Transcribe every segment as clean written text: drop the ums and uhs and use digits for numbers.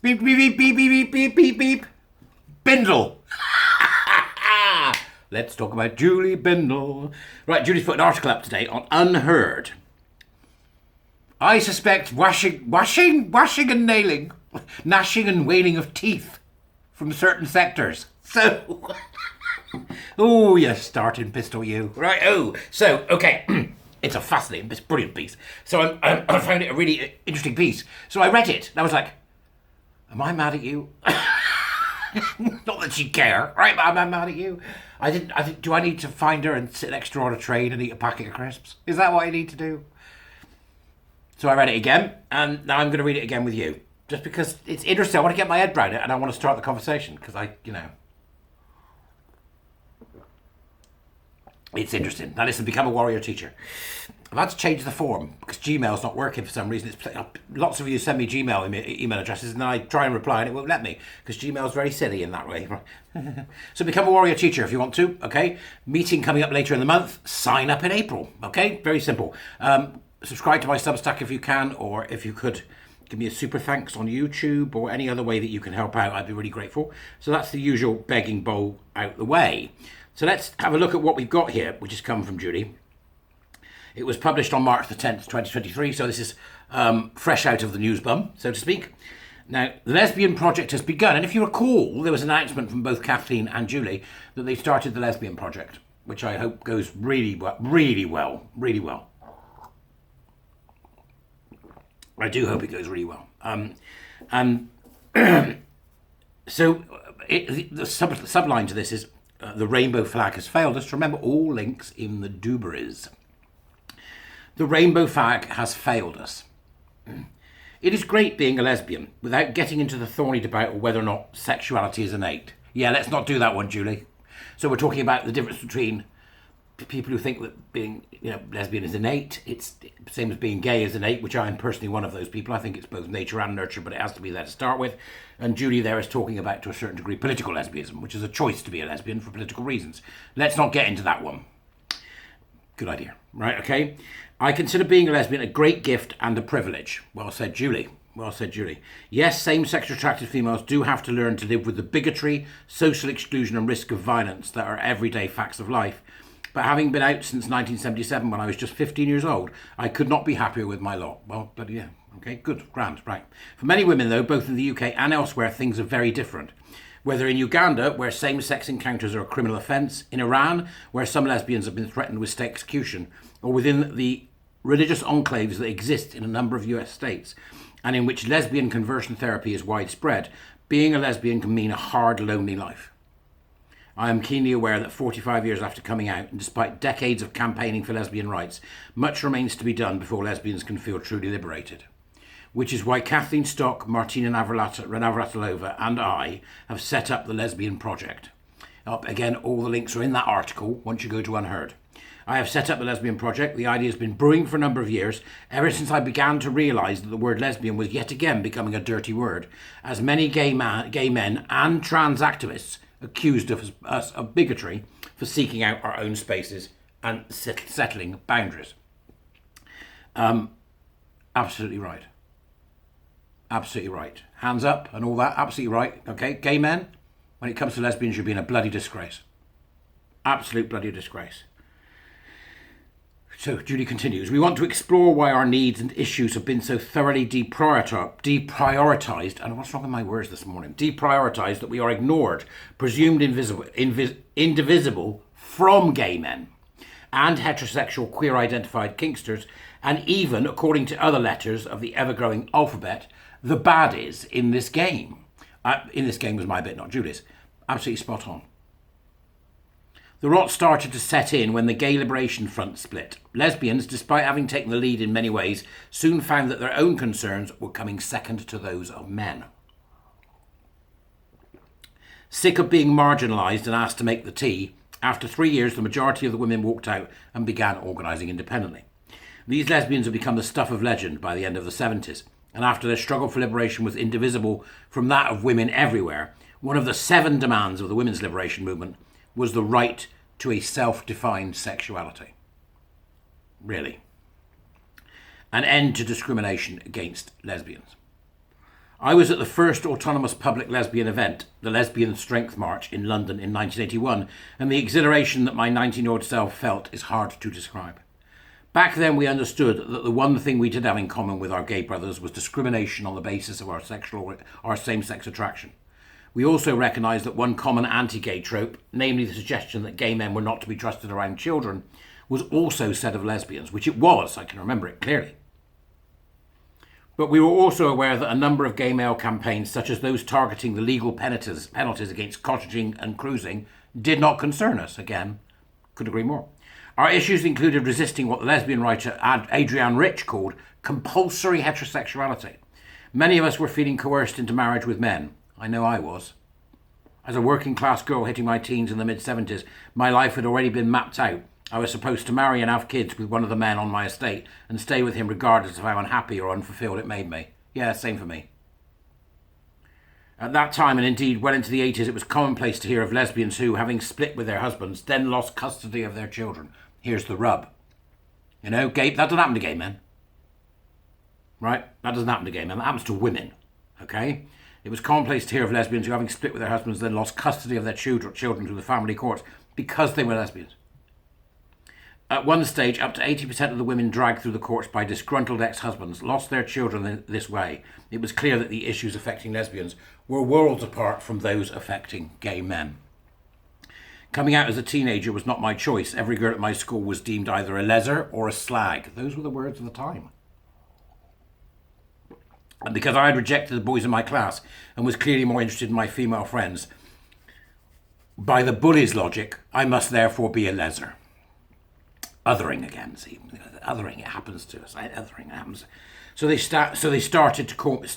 Beep, beep, beep, beep, beep, beep, beep, beep. Bindel. Let's talk about Julie Bindel. Right, Julie's put an article up today on Unherd. I suspect washing and nailing, gnashing and wailing of teeth from certain sectors. So, oh, you starting pistol, you. Right, so, okay. It's a fascinating, it's a brilliant piece. So I found it a really interesting piece. So I read it, and I was like, am I mad at you? Not that she'd care, right? But am I mad at you? Do I need to find her and sit next to her on a train and eat a packet of crisps? Is that what I need to do? So I read it again, and now I'm going to read it again with you. Just because it's interesting. I want to get my head around it, and I want to start the conversation, because it's interesting. Now listen, become a warrior teacher. I've had to change the form because Gmail's not working for some reason. Lots of you send me Gmail email addresses, and then I try and reply and it won't let me because Gmail's very silly in that way. So become a warrior teacher if you want to, okay? Meeting coming up later in the month. Sign up in April, okay? Very simple. Subscribe to my Substack if you can, or if you could give me a super thanks on YouTube or any other way that you can help out, I'd be really grateful. So that's the usual begging bowl out the way. So let's have a look at what we've got here, which has come from Julie. It was published on March the 10th, 2023, so this is fresh out of the news bum, so to speak. Now, the Lesbian Project has begun, and if you recall, there was an announcement from both Kathleen and Julie that they started the Lesbian Project, which I hope goes really well. I do hope it goes really well. So the subline to this is, the rainbow flag has failed us. Remember, all links in the dooberies. The rainbow flag has failed us. It is great being a lesbian without getting into the thorny debate of whether or not sexuality is innate. Yeah, let's not do that one, Julie. So we're talking about the difference between people who think that being lesbian is innate. It's the same as being gay is innate, which I am personally one of those people. I think it's both nature and nurture, but it has to be there to start with. And Julie there is talking about, to a certain degree, political lesbianism, which is a choice to be a lesbian for political reasons. Let's not get into that one. Good idea. Right, okay. I consider being a lesbian a great gift and a privilege. Well said, Julie. Well said, Julie. Yes, same-sex attracted females do have to learn to live with the bigotry, social exclusion and risk of violence that are everyday facts of life. But having been out since 1977, when I was just 15 years old, I could not be happier with my lot. Well, but yeah, okay, good, grand, right. For many women, though, both in the UK and elsewhere, things are very different. Whether in Uganda, where same-sex encounters are a criminal offence, in Iran, where some lesbians have been threatened with state execution, or within the religious enclaves that exist in a number of US states, and in which lesbian conversion therapy is widespread, being a lesbian can mean a hard, lonely life. I am keenly aware that 45 years after coming out, and despite decades of campaigning for lesbian rights, much remains to be done before lesbians can feel truly liberated. Which is why Kathleen Stock, Martina Navratilova and I have set up the Lesbian Project. Again, all the links are in that article once you go to Unherd. I have set up the Lesbian Project. The idea has been brewing for a number of years, ever since I began to realise that the word lesbian was yet again becoming a dirty word, as many gay men and trans activists accused of us of bigotry for seeking out our own spaces and settling boundaries. Absolutely right. Absolutely right. Hands up and all that. Absolutely right. Okay, gay men, when it comes to lesbians, you're being a bloody disgrace. Absolute bloody disgrace. So Julie continues, we want to explore why our needs and issues have been so thoroughly deprioritised, and what's wrong with my words this morning? Deprioritised, that we are ignored, presumed indivisible from gay men and heterosexual queer-identified kinksters, and even, according to other letters of the ever-growing alphabet, the baddies in this game. In this game was my bit, not Julie's. Absolutely spot on. The rot started to set in when the Gay Liberation Front split. Lesbians, despite having taken the lead in many ways, soon found that their own concerns were coming second to those of men. Sick of being marginalised and asked to make the tea, after 3 years the majority of the women walked out and began organising independently. These lesbians had become the stuff of legend by the end of the 70s, and after their struggle for liberation was indivisible from that of women everywhere, one of the 7 demands of the women's liberation movement was the right to a self-defined sexuality. Really. An end to discrimination against lesbians. I was at the first autonomous public lesbian event, the Lesbian Strength March in London in 1981, and the exhilaration that my 19-year-old self felt is hard to describe. Back then we understood that the one thing we did have in common with our gay brothers was discrimination on the basis of our same-sex attraction. We also recognised that one common anti-gay trope, namely the suggestion that gay men were not to be trusted around children, was also said of lesbians, which it was, I can remember it clearly. But we were also aware that a number of gay male campaigns, such as those targeting the legal penalties against cottaging and cruising, did not concern us. Again, could agree more. Our issues included resisting what the lesbian writer Adrienne Rich called compulsory heterosexuality. Many of us were feeling coerced into marriage with men. I know I was. As a working class girl hitting my teens in the mid-70s, my life had already been mapped out. I was supposed to marry and have kids with one of the men on my estate and stay with him regardless of how unhappy or unfulfilled it made me. Yeah, same for me. At that time, and indeed well into the 80s, it was commonplace to hear of lesbians who, having split with their husbands, then lost custody of their children. Here's the rub. That doesn't happen to gay men. Right? That doesn't happen to gay men. That happens to women. Okay? It was commonplace to hear of lesbians who, having split with their husbands, then lost custody of their children through the family courts because they were lesbians. At one stage, up to 80% of the women dragged through the courts by disgruntled ex-husbands lost their children this way. It was clear that the issues affecting lesbians were worlds apart from those affecting gay men. Coming out as a teenager was not my choice. Every girl at my school was deemed either a leser or a slag. Those were the words of the time. And because I had rejected the boys in my class and was clearly more interested in my female friends, by the bully's logic, I must therefore be a leser. Othering again, see, othering, it happens to us. Othering happens. So they started to call me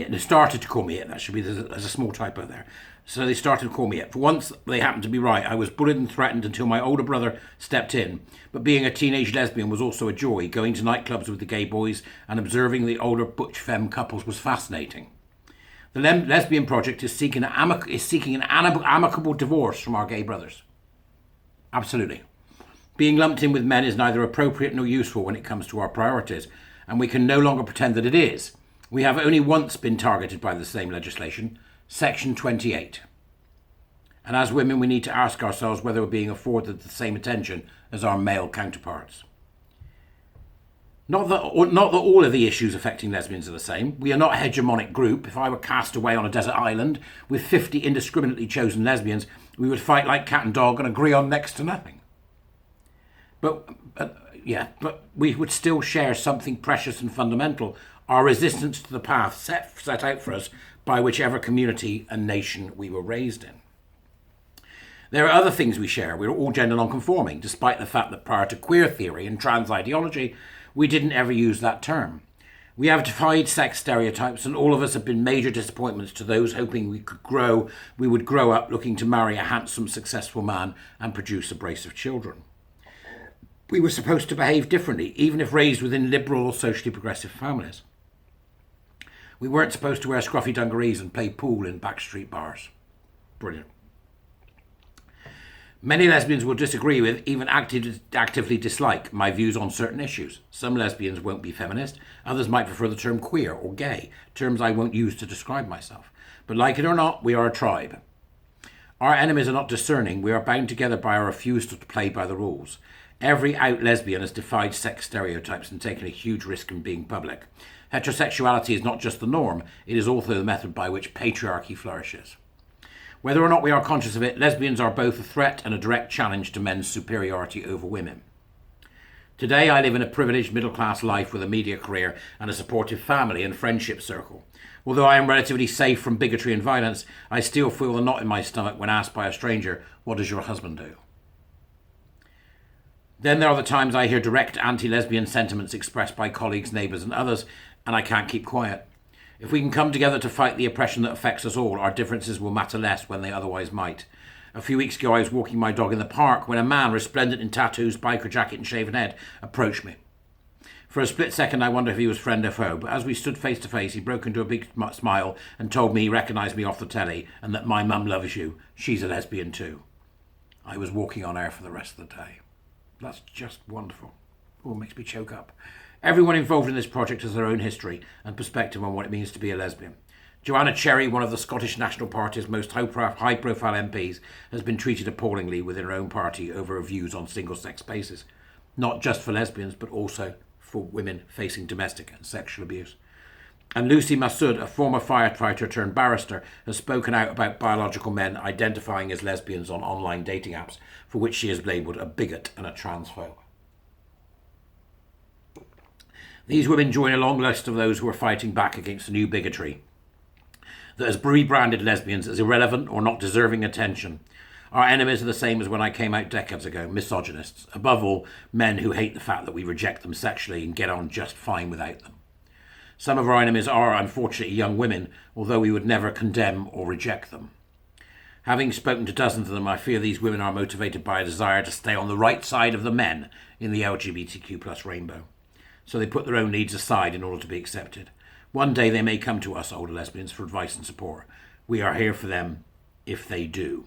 it. They started to call me it. That should be, there's a small typo there. So they started to call me it. For once, they happened to be right. I was bullied and threatened until my older brother stepped in. But being a teenage lesbian was also a joy. Going to nightclubs with the gay boys and observing the older butch femme couples was fascinating. The Lesbian Project is seeking an amicable divorce from our gay brothers. Absolutely. Being lumped in with men is neither appropriate nor useful when it comes to our priorities, and we can no longer pretend that it is. We have only once been targeted by the same legislation, Section 28. And as women, we need to ask ourselves whether we're being afforded the same attention as our male counterparts. Not that all of the issues affecting lesbians are the same. We are not a hegemonic group. If I were cast away on a desert island with 50 indiscriminately chosen lesbians, we would fight like cat and dog and agree on next to nothing. But we would still share something precious and fundamental, our resistance to the path set out for us by whichever community and nation we were raised in. There are other things we share. We're all gender non-conforming, despite the fact that prior to queer theory and trans ideology, we didn't ever use that term. We have defied sex stereotypes, and all of us have been major disappointments to those hoping we would grow up looking to marry a handsome, successful man and produce a brace of children. We were supposed to behave differently, even if raised within liberal or socially progressive families. We weren't supposed to wear scruffy dungarees and play pool in backstreet bars. Brilliant. Many lesbians will disagree with, even actively dislike, my views on certain issues. Some lesbians won't be feminist. Others might prefer the term queer or gay, terms I won't use to describe myself. But like it or not, we are a tribe. Our enemies are not discerning. We are bound together by our refusal to play by the rules. Every out lesbian has defied sex stereotypes and taken a huge risk in being public. Heterosexuality is not just the norm, it is also the method by which patriarchy flourishes. Whether or not we are conscious of it, lesbians are both a threat and a direct challenge to men's superiority over women. Today, I live in a privileged middle-class life with a media career and a supportive family and friendship circle. Although I am relatively safe from bigotry and violence, I still feel the knot in my stomach when asked by a stranger, "What does your husband do?" Then there are the times I hear direct anti-lesbian sentiments expressed by colleagues, neighbours and others, and I can't keep quiet. If we can come together to fight the oppression that affects us all, our differences will matter less when they otherwise might. A few weeks ago, I was walking my dog in the park when a man, resplendent in tattoos, biker jacket and shaven head, approached me. For a split second, I wondered if he was friend or foe, but as we stood face to face, he broke into a big smile and told me he recognised me off the telly and that my mum loves you. She's a lesbian too. I was walking on air for the rest of the day. That's just wonderful. Oh, it makes me choke up. Everyone involved in this project has their own history and perspective on what it means to be a lesbian. Joanna Cherry, one of the Scottish National Party's most high-profile MPs, has been treated appallingly within her own party over her views on single-sex spaces, not just for lesbians, but also for women facing domestic and sexual abuse. And Lucy Massoud, a former firefighter turned barrister, has spoken out about biological men identifying as lesbians on online dating apps, for which she is labelled a bigot and a transphobe. These women join a long list of those who are fighting back against the new bigotry that has rebranded lesbians as irrelevant or not deserving attention. Our enemies are the same as when I came out decades ago, misogynists. Above all, men who hate the fact that we reject them sexually and get on just fine without them. Some of our enemies are, unfortunately, young women, although we would never condemn or reject them. Having spoken to dozens of them, I fear these women are motivated by a desire to stay on the right side of the men in the LGBTQ+ rainbow. So they put their own needs aside in order to be accepted. One day they may come to us, older lesbians, for advice and support. We are here for them if they do.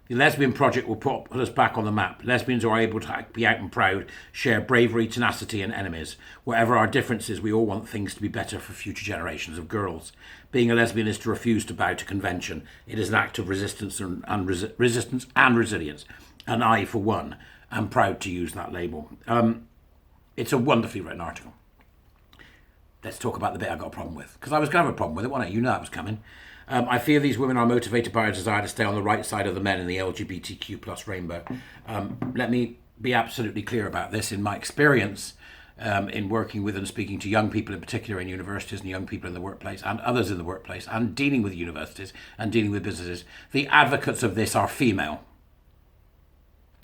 The Lesbian Project will put us back on the map. Lesbians are able to be out and proud, share bravery, tenacity and enemies. Whatever our differences, we all want things to be better for future generations of girls. Being a lesbian is to refuse to bow to convention. It is an act of resistance and resilience. And I, for one, am proud to use that label. It's a wonderfully written article. Let's talk about the bit I got a problem with. Because I was going to have a problem with it, wasn't I? You know that was coming. I fear these women are motivated by a desire to stay on the right side of the men in the LGBTQ+ rainbow. Let me be absolutely clear about this. In my experience, in working with and speaking to young people in particular in universities and young people in the workplace and others in the workplace and dealing with universities and dealing with businesses, the advocates of this are female.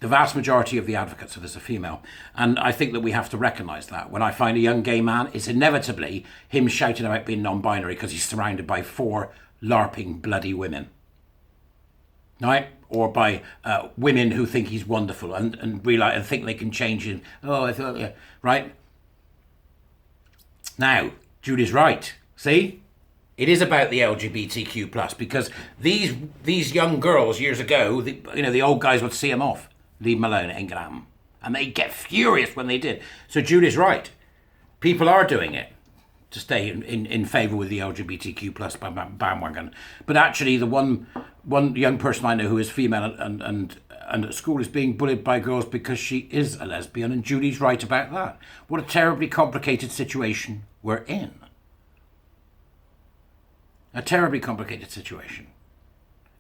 The vast majority of the advocates of this are female. And I think that we have to recognise that. When I find a young gay man, it's inevitably him shouting about being non-binary because he's surrounded by 4 LARPing bloody women. Right? Or by women who think he's wonderful and realise and think they can change him. Oh, I thought, yeah. Right? Now, Judy's right. See? It is about the LGBTQ+, because these young girls years ago, the old guys would see them off. Leave them alone, it ain't gonna happen. And they get furious when they did. So Judy's right. People are doing it to stay in favour with the LGBTQ+ bandwagon. But actually the one young person I know who is female and at school is being bullied by girls because she is a lesbian, and Judy's right about that. What a terribly complicated situation we're in. A terribly complicated situation.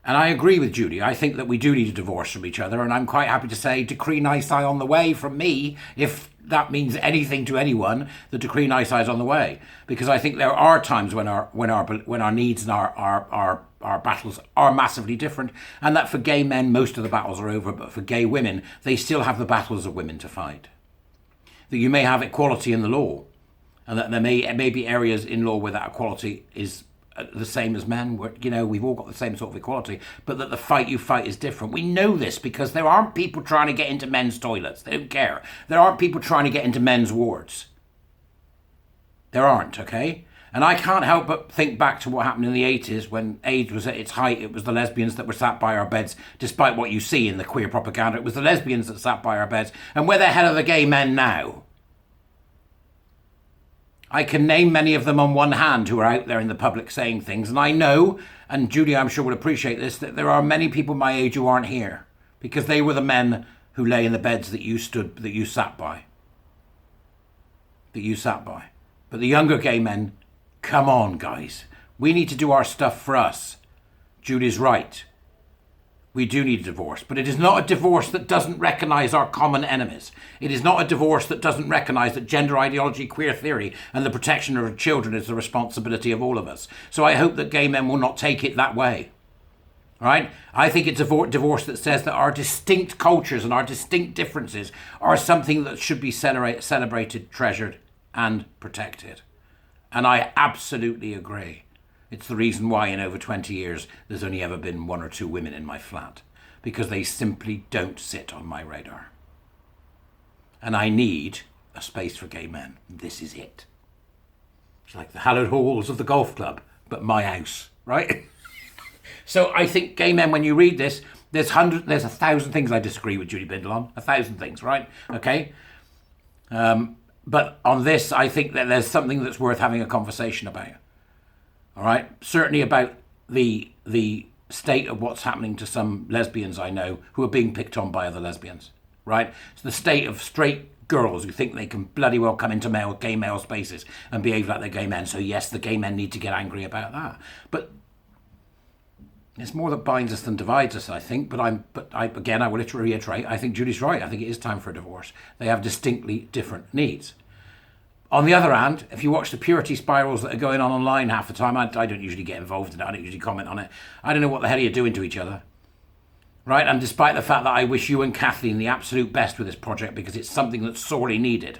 And I agree with Judy. I think that we do need a divorce from each other, and I'm quite happy to say decree nisi on the way from me, if that means anything to anyone. The decree nisi is on the way, because I think there are times when our needs and our battles are massively different, and that for gay men most of the battles are over, but for gay women they still have the battles of women to fight. That you may have equality in the law, and that there may be areas in law where that equality is the same as men, where, we've all got the same sort of equality, but that the fight you fight is different. We know this because there aren't people trying to get into men's toilets. They don't care. There aren't people trying to get into men's wards. There aren't, okay? And I can't help but think back to what happened in the 80s when AIDS was at its height. It was the lesbians that were sat by our beds, despite what you see in the queer propaganda. It was the lesbians that sat by our beds. And where the hell are the gay men now? I can name many of them on one hand who are out there in the public saying things. And I know, and Judy I'm sure would appreciate this, that there are many people my age who aren't here because they were the men who lay in the beds that you sat by. But the younger gay men, come on guys. We need to do our stuff for us. Judy's right. We do need a divorce, but it is not a divorce that doesn't recognise our common enemies. It is not a divorce that doesn't recognise that gender ideology, queer theory and the protection of our children is the responsibility of all of us. So I hope that gay men will not take it that way. All right? I think it's a divorce that says that our distinct cultures and our distinct differences are something that should be celebrated, treasured and protected. And I absolutely agree. It's the reason why in over 20 years there's only ever been 1 or 2 women in my flat, because they simply don't sit on my radar. And I need a space for gay men. This is it. It's like the hallowed halls of the golf club, but my house, right? So I think gay men, when you read this, there's 1,000 things I disagree with Judy Bindel on. 1,000 things, right? Okay? But on this, I think that there's something that's worth having a conversation about. All right, certainly about the state of what's happening to some lesbians I know who are being picked on by other lesbians. Right, so the state of straight girls who think they can bloody well come into gay male spaces and behave like they're gay men. So yes, the gay men need to get angry about that. But it's more that binds us than divides us, I think. But I will reiterate, I think Judy's right. I think it is time for a divorce. They have distinctly different needs. On the other hand, if you watch the purity spirals that are going on online half the time, I don't usually get involved in it. I don't usually comment on it. I don't know what the hell you're doing to each other. Right, and despite the fact that I wish you and Kathleen the absolute best with this project because it's something that's sorely needed,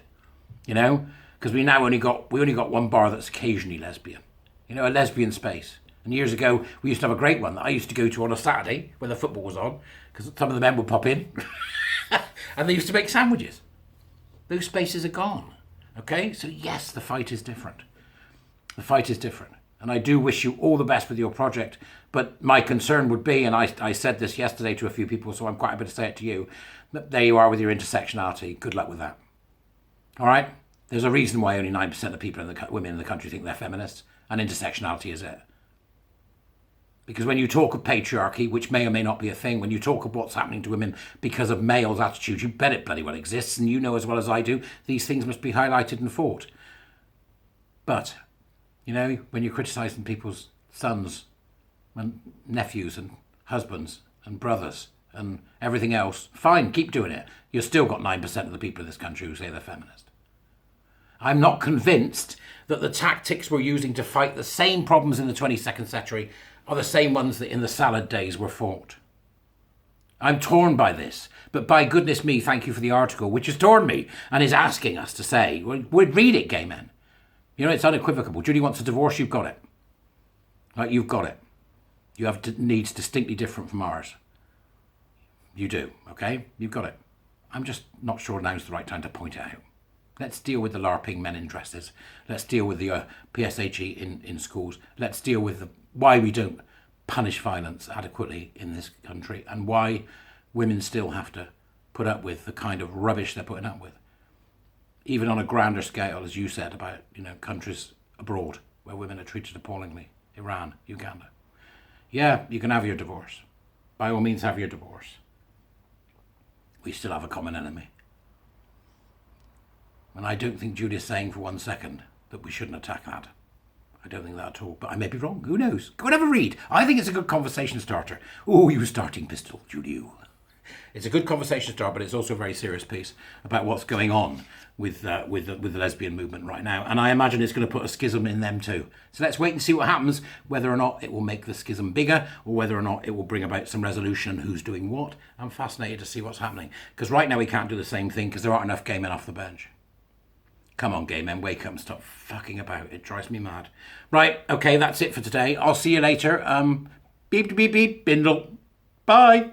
you know, because we only got one bar that's occasionally lesbian, you know, a lesbian space. And years ago, we used to have a great one that I used to go to on a Saturday when the football was on, because some of the men would pop in, and they used to make sandwiches. Those spaces are gone. Okay, so yes, the fight is different. The fight is different. And I do wish you all the best with your project. But my concern would be, and I said this yesterday to a few people, so I'm quite happy to say it to you, that there you are with your intersectionality. Good luck with that. All right? There's a reason why only 9% of people, women in the country think they're feminists, and intersectionality is it. Because when you talk of patriarchy, which may or may not be a thing, when you talk of what's happening to women because of males' attitudes, you bet it bloody well exists, and you know as well as I do, these things must be highlighted and fought. But, you know, when you're criticising people's sons and nephews and husbands and brothers and everything else, fine, keep doing it. You've still got 9% of the people in this country who say they're feminist. I'm not convinced that the tactics we're using to fight the same problems in the 22nd century are the same ones that in the salad days were fought. I'm torn by this, but by goodness me, thank you for the article, which has torn me and is asking us to say, well, read it, gay men. You know, it's unequivocal. Judy wants a divorce, you've got it. Right, you've got it. You have needs distinctly different from ours. You do, okay? You've got it. I'm just not sure now's the right time to point it out. Let's deal with the LARPing men in dresses. Let's deal with the PSHE in schools. Let's deal with why we don't punish violence adequately in this country and why women still have to put up with the kind of rubbish they're putting up with. Even on a grander scale, as you said, about, you know, countries abroad where women are treated appallingly. Iran, Uganda. Yeah, you can have your divorce. By all means, have your divorce. We still have a common enemy. And I don't think Judy is saying for 1 second that we shouldn't attack that. I don't think that at all. But I may be wrong. Who knows? Go and have a read. I think it's a good conversation starter. Oh, you starting pistol, Judy. It's a good conversation starter, but it's also a very serious piece about what's going on with the lesbian movement right now. And I imagine it's going to put a schism in them too. So let's wait and see what happens, whether or not it will make the schism bigger or whether or not it will bring about some resolution, who's doing what. I'm fascinated to see what's happening. Because right now we can't do the same thing because there aren't enough gay men off the bench. Come on, gay men, wake up and stop fucking about. It drives me mad. Right, okay, that's it for today. I'll see you later. Beep, beep, beep, Bindel. Bye.